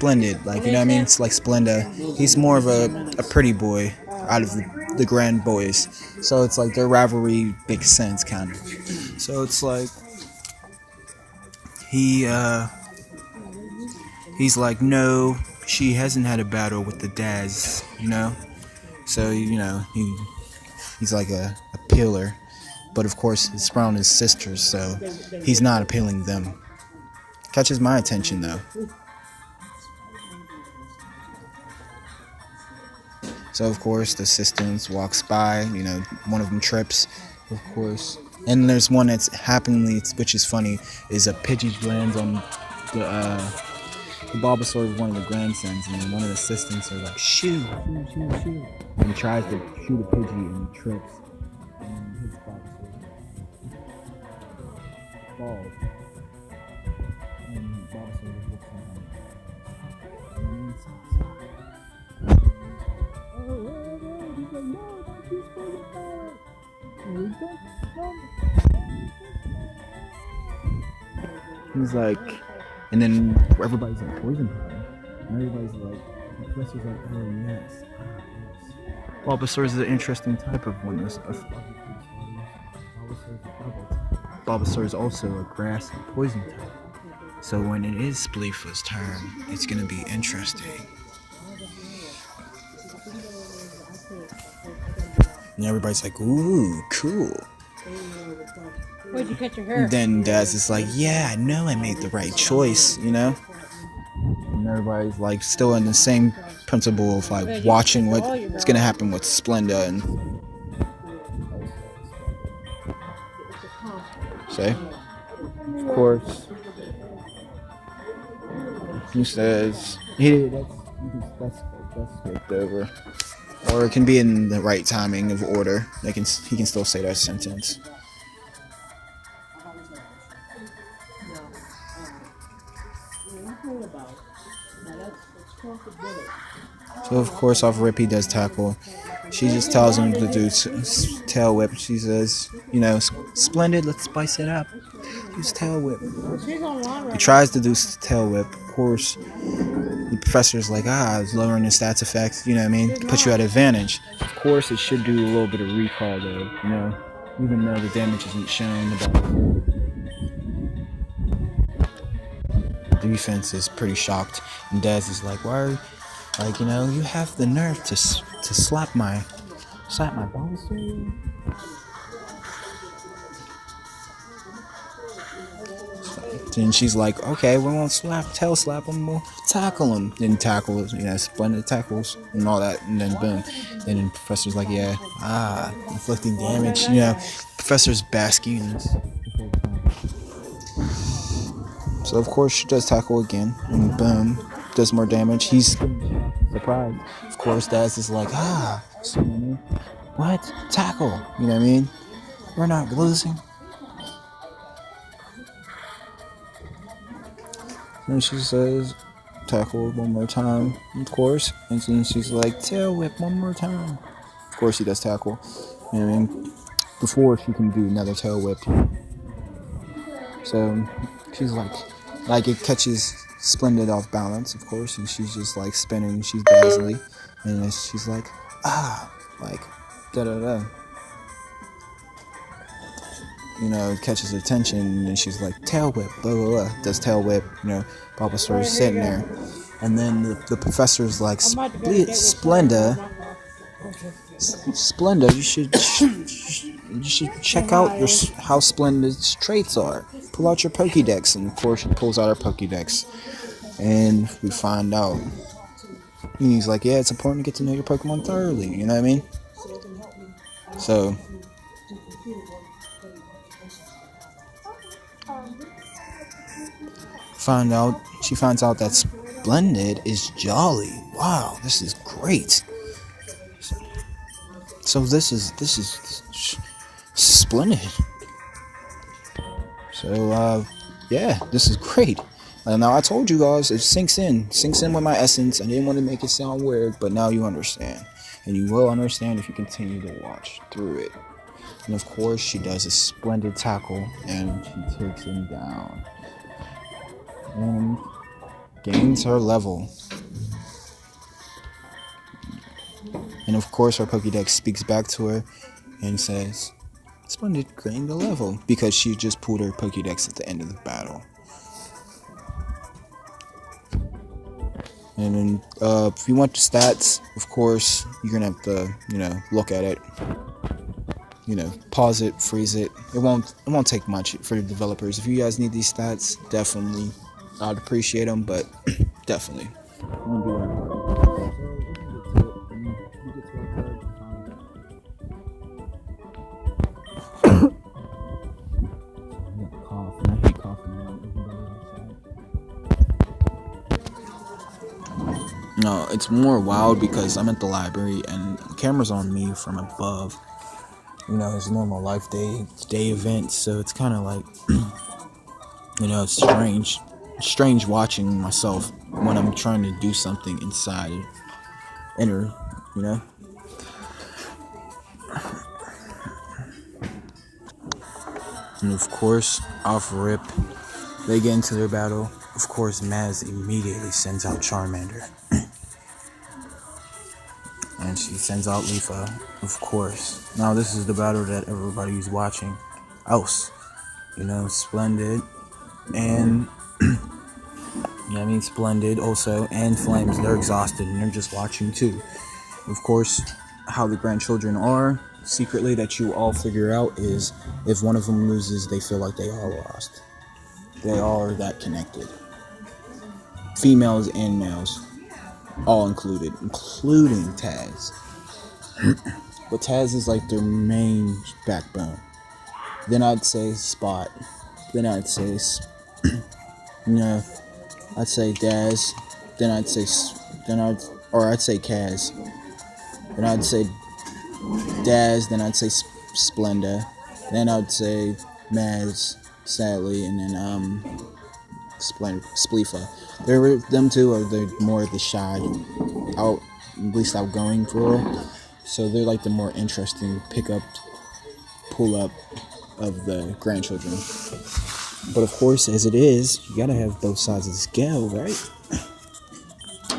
Splendid, like, you know what I mean? It's like Splenda. He's more of a pretty boy out of the grand boys. So it's like their rivalry makes sense, kind of. So it's like he's like, no, she hasn't had a battle with the dads, you know? So, you know, he's like a pillar. But of course, it's around his sisters, so he's not appealing them. Catches my attention, though. So, of course, the assistant walks by, you know, one of them trips, of course. And there's one that's happenly, which is funny, is a Pidgey lands on the Bulbasaur is one of the grandsons, and then one of the assistants are like, shoot. And he tries to shoot a Pidgey, and he trips. And hits Bulbasaur. Falls. And Bulbasaur looks at him. And then stop. He's like, no, don't use poison power. He's like, and then everybody's like, poison power. And everybody's like, the professor's like, oh yes. Bulbasaur is an interesting type of one. Bulbasaur is also a grass and poison type. So when it is Spleefa's turn, it's gonna be interesting. And everybody's like, ooh, cool. Where'd you cut your hair? Then Daz is like, yeah, I know I made the right choice, you know? And everybody's like still in the same principle of like watching what's gonna happen with Splenda and say, of course, he says, that's skipped over. Or it can be in the right timing of order. He can still say that sentence. So of course, off rip, he does tackle. She just tells him to do tail whip. She says, you know, Splendid, let's spice it up. Use tail whip. He tries to do tail whip. Of course, the professor's like, it's lowering the stats effect, you know what I mean, to put you at advantage. Of course, it should do a little bit of recall, though, you know, even though the damage isn't shown. The defense is pretty shocked, and Daz is like, why, like, you know, you have the nerve to slap my Bulbasaur? Then she's like, okay, we won't tail slap him, we'll tackle him. Then tackles, you know, Splendid tackles and all that, and then boom. And then Professor's like, yeah, inflicting damage, you know, Professor's basking in this. So of course she does tackle again, and boom, does more damage. He's surprised. Of course, Daz is like, what? Tackle, you know what I mean? We're not losing. And she says, tackle one more time, of course. And then she's like, tail whip one more time. Of course he does tackle. You know what I mean? Before she can do another tail whip. So she's like it catches Splendid off balance, of course. And she's just like spinning. She's dazzly. And she's like, like, da-da-da. You know, catches her attention, and then she's like, tail whip, blah, blah, blah. Does tail whip, you know, Bulbasaur's sitting there. And then the professor's like, Splenda, you should check out how Splendid's traits are. Pull out your Pokédex. And of course, she pulls out her Pokédex. And we find out. And he's like, yeah, it's important to get to know your Pokemon thoroughly, you know what I mean? So she finds out that Splendid is jolly. Wow, this is great. So this is Splendid. So yeah, this is great. Now I told you guys, it sinks in with my essence. I didn't want to make it sound weird, but now you understand, and you will understand if you continue to watch through it. And of course, she does a splendid tackle, and she takes him down. And gains her level. And of course, her Pokédex speaks back to her and says, Splendid gained the level, because she just pulled her Pokédex at the end of the battle. And then, if you want the stats, of course, you're gonna have to, look at it. Pause it, freeze it. It won't take much for the developers. If you guys need these stats, definitely, I'd appreciate them, but definitely. No, it's more wild because I'm at the library and the camera's on me from above. It's normal life day events, so it's kind of like, it's strange watching myself when I'm trying to do something inside enter, And of course, off rip, they get into their battle. Of course, Maz immediately sends out Charmander. And she sends out Leafa, of course. Now this is the battle that everybody's watching else. Splendid. And, Splendid also. And Flames, they're exhausted and they're just watching too. Of course, how the grandchildren are, secretly that you all figure out is if one of them loses, they feel like they all lost. They all are that connected. Females and males. All included, including Taz. But Taz is like their main backbone. Then I'd say Spot. Then I'd say, I'd say Daz. Then I'd say, I'd say Kaz. Then I'd say Daz. Then I'd say Splenda. Then I'd say Maz, sadly, and then Spleefa. Them two are the more the shy, least outgoing girl. So they're like the more interesting pull up of the grandchildren. But of course, as it is, you gotta have both sides of the scale, right?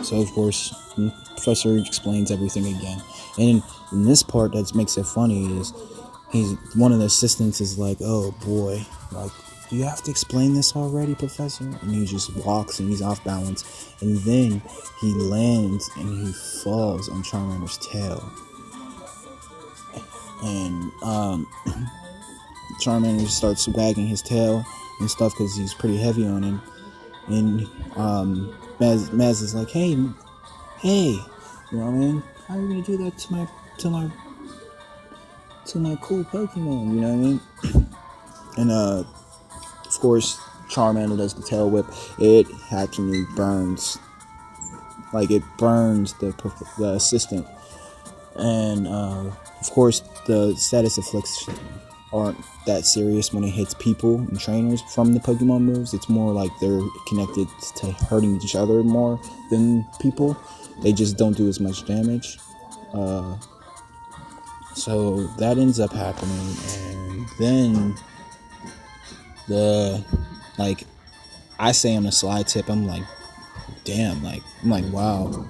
So of course, the professor explains everything again. And in this part that makes it funny is one of the assistants is like, oh boy, like, do you have to explain this already, Professor? And he just walks and he's off balance. And then he lands and he falls on Charmander's tail. And Charmander starts wagging his tail and stuff because he's pretty heavy on him. And Maz is like, hey, you know what I mean? How are you gonna do that to my cool Pokemon? You know what I mean? And of course, Charmander does the tail whip. It actually burns, it burns the assistant. And of course, the status effects aren't that serious when it hits people and trainers from the Pokemon moves. It's more like they're connected to hurting each other more than people. They just don't do as much damage. So that ends up happening, and then I say on a slide tip, I'm like, damn, I'm like, wow.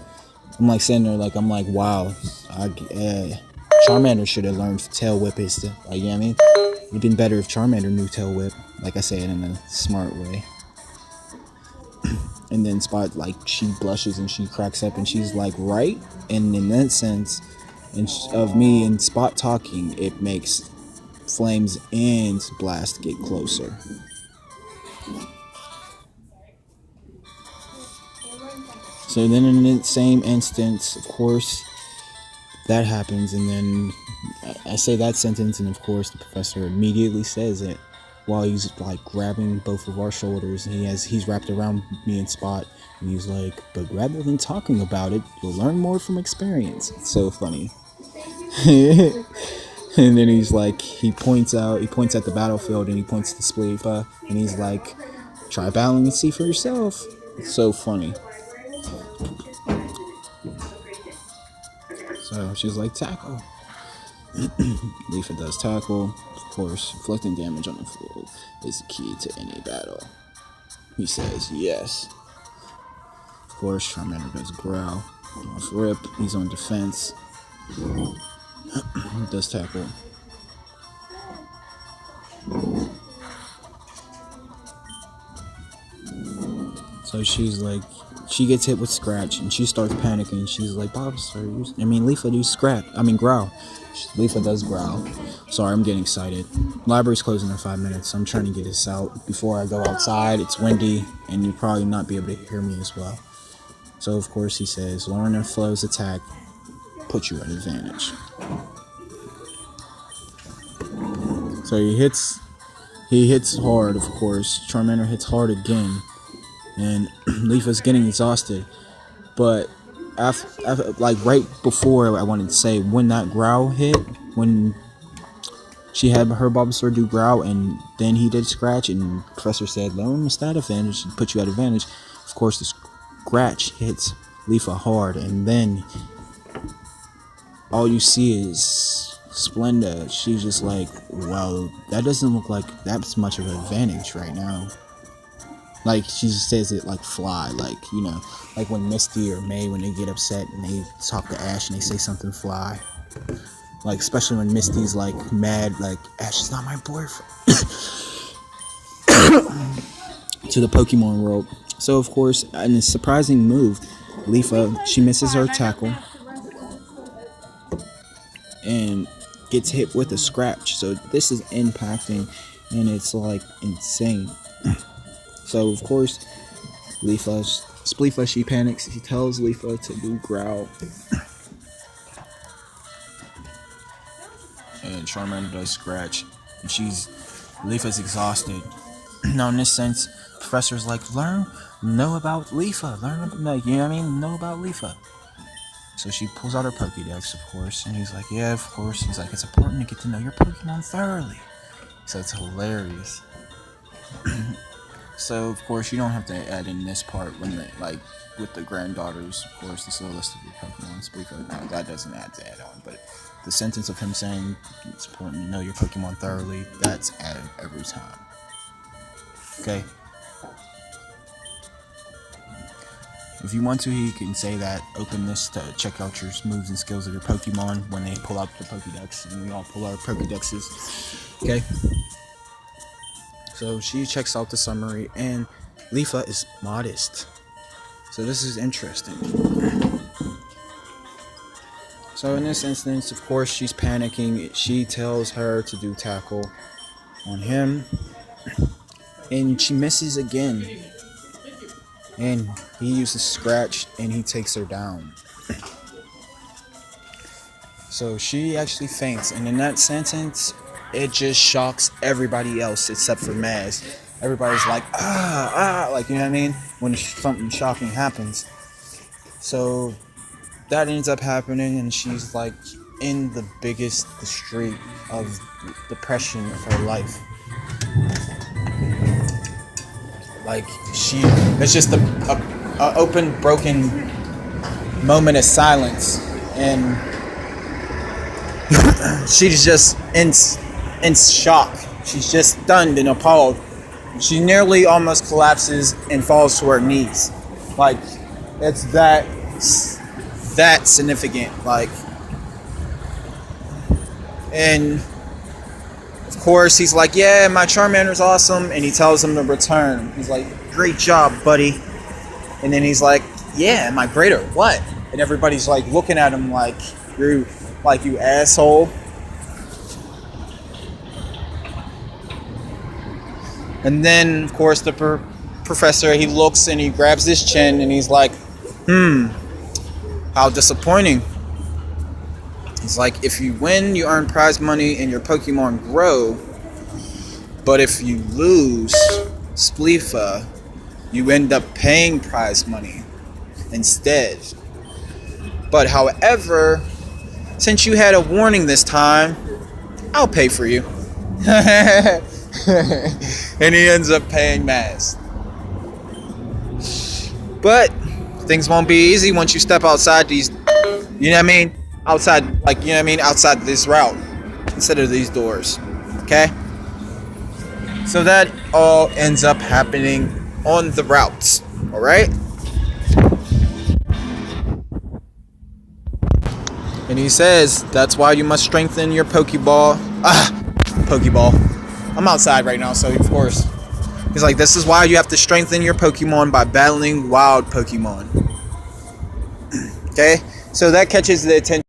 I'm like sitting there, I'm like, wow. Charmander should have learned Tail Whip. You know what I mean? It'd been better if Charmander knew Tail Whip. Like I say it in a smart way. And then Spot, she blushes and she cracks up and she's like, right? And in that sense, of me and Spot talking, it makes Flames and Blast get closer. So then in the same instance, of course, that happens, and then I say that sentence, and of course the professor immediately says it while he's grabbing both of our shoulders, and he's wrapped around me and Spot, and he's like, but rather than talking about it, you'll learn more from experience. It's so funny. And then he's like, he points at the battlefield, and he points to Spleefa, and he's like, try battling and see for yourself. It's so funny. So she's like, tackle. Leafa does tackle. Of course, inflicting damage on the field is the key to any battle. He says yes. course, Charmander does growl. Off rip, he's on defense. Does tackle. So she's like, she gets hit with Scratch and she starts panicking. She's like, Leafa do growl. Leafa does growl. Sorry, I'm getting excited. Library's closing in 5 minutes, so I'm trying to get this out before I go outside. It's windy and you'll probably not be able to hear me as well. So of course he says, learn and Flow's attack put you at advantage. So he hits hard, of course. Charmander hits hard again. And Leafa's getting exhausted. But after, like right before I wanted to say, when that growl hit, when she had her Bulbasaur do growl and then he did Scratch and Professor said, learn the stat advantage and put you at advantage. Of course the Scratch hits Leafa hard and then all you see is Splenda. She's just like, well, that doesn't look like that's much of an advantage right now. Like, she says it like fly, like, you know, like when Misty or May, when they get upset and they talk to Ash and they say something fly. Like, especially when Misty's like mad, like, Ash is not my boyfriend. To the Pokemon world. So, of course, in a surprising move, Leafa, she misses her tackle and gets hit with a Scratch. So, this is impacting and it's like insane. So, of course, Spleefa, she panics. She tells Leafa to do growl. And Charmander does Scratch. And Leafa's exhausted. Now, in this sense, Professor's like, know about Leafa. Know about Leafa. So she pulls out her Pokédex, of course. And he's like, yeah, of course. He's like, it's important to get to know your Pokemon thoroughly. So it's hilarious. So, of course, you don't have to add in this part when with the granddaughters, of course, this is a list of your Pokemon. No, that doesn't add to add on, but the sentence of him saying it's important to know your Pokemon thoroughly, that's added every time. Okay? If you want to, you can say that, open this to check out your moves and skills of your Pokemon when they pull out the Pokédex, and we all pull our Pokédexes. Okay? So she checks out the summary, and Leafa is modest. So this is interesting. So in this instance, of course, she's panicking. She tells her to do tackle on him, and she misses again. And he uses Scratch, and he takes her down. So she actually faints, and in that sentence, it just shocks everybody else except for Maz. Everybody's like, like, you know what I mean? When something shocking happens. So that ends up happening, and she's like in the biggest street of depression of her life. Like, it's just a open, broken moment of silence, and she's just in shock. She's just stunned and appalled. She nearly almost collapses and falls to her knees. Like, it's that significant. Like, and of course he's like, yeah, my Charmander's awesome, and he tells him to return. He's like, great job, buddy. And then he's like, yeah, am I great or what? And everybody's like looking at him like, you asshole. And then, of course, the professor, he looks and he grabs his chin and he's like, how disappointing. He's like, if you win, you earn prize money and your Pokemon grow. But if you lose, Spleefa, you end up paying prize money instead. But however, since you had a warning this time, I'll pay for you. And he ends up paying Maz. But things won't be easy once you step outside these, you know what I mean? Outside this route instead of these doors. Okay? So that all ends up happening on the routes. Alright? And he says that's why you must strengthen your Pokeball. Pokeball. I'm outside right now, so of course. He's like, this is why you have to strengthen your Pokemon by battling wild Pokemon. Okay? So that catches the attention.